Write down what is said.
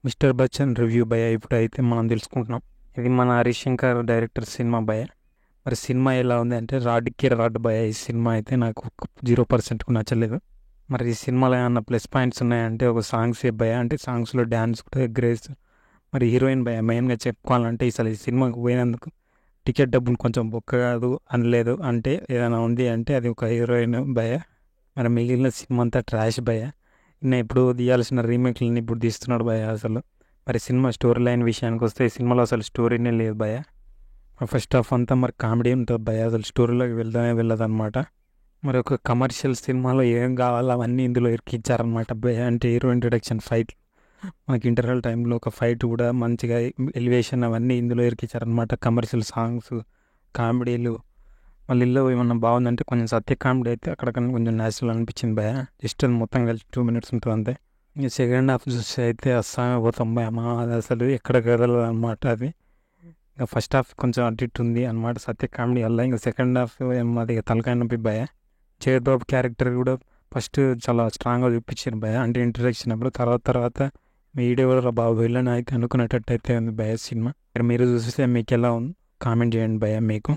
Mister Bachchan review భయ ఇప్పుడైతే మనం తెలుసుకుంటున్నాం. ఇది మన హరీష్ శంకర్ డైరెక్టర్ సినిమా భయ. మరి సినిమా ఎలా ఉంది అంటే రాడ్కి రాడ్ భయ. ఈ సినిమా అయితే నాకు 0% నచ్చలేదు. మరి ఈ సినిమాలో ఏమన్నా ప్లస్ పాయింట్స్ ఉన్నాయంటే ఒక సాంగ్స్ భయ, అంటే సాంగ్స్లో డ్యాన్స్ కూడా గ్రేస్. మరి హీరోయిన్ భయ మెయిన్గా చెప్పుకోవాలంటే అసలు ఈ సినిమాకి పోయినందుకు టికెట్ డబ్బులు కొంచెం బొక్క కాదు అనలేదు. అంటే ఏదైనా ఉంది అంటే అది ఒక హీరోయిన్ భయ. మరి మిగిలిన సినిమా అంతా ట్రాష్ భయ. నేను ఇప్పుడు తీయాల్సిన రీమేక్లని ఇప్పుడు తీస్తున్నాడు భయ అసలు. మరి సినిమా స్టోరీ లైన్ విషయానికి వస్తే ఈ సినిమాలో అసలు స్టోరీనే లేదు భయ. ఫస్ట్ హాఫ్ అంతా మరి కామెడీ ఉంటుంది భయ, అసలు స్టోరీలోకి వెళ్ళదు అనమాట. మరి ఒక కమర్షియల్ సినిమాలో ఏం కావాలో అవన్నీ ఇందులో ఇరికిచ్చారనమాట భయ. అంటే హీరో ఇంట్రడక్షన్ ఫైట్, మనకి ఇంటర్వెల్ టైంలో ఒక ఫైట్ కూడా మంచిగా ఎలివేషన్ అవన్నీ ఇందులో ఇరికిచ్చారనమాట. కమర్షియల్ సాంగ్స్, కామెడీలు, మళ్ళీ ఇల్లు ఏమన్నా బాగుందంటే కొంచెం సత్య కామెడీ అయితే అక్కడికన్నా కొంచెం నేచురల్ అనిపించింది భయ. జస్ట్ అది మొత్తం కలిసి 2 minutes ఉంటుంది అంతే. ఇక సెకండ్ హాఫ్ చూస్తే అయితే అస్సామే పోతాం భయ. మా అది అసలు ఎక్కడ కదలదు అనమాట అది. ఇంకా ఫస్ట్ హాఫ్ కొంచెం అటు ఇటు ఉంది అనమాట సత్య కామెడీ వల్ల. ఇంకా సెకండ్ హాఫ్ అది తలకాయ నొప్పి భయ. చేబాబు క్యారెక్టర్ కూడా ఫస్ట్ చాలా స్ట్రాంగ్గా చూపించారు భయ, అంటే ఇంట్రడక్షన్ అప్పుడు. తర్వాత మీడియా కూడా బాబు వెళ్ళని అయితే అనుకునేటట్టు అయితే ఉంది భయ సినిమా. మీరు చూస్తే మీకు ఎలా ఉంది కామెంట్ చేయండి భయ మీకు.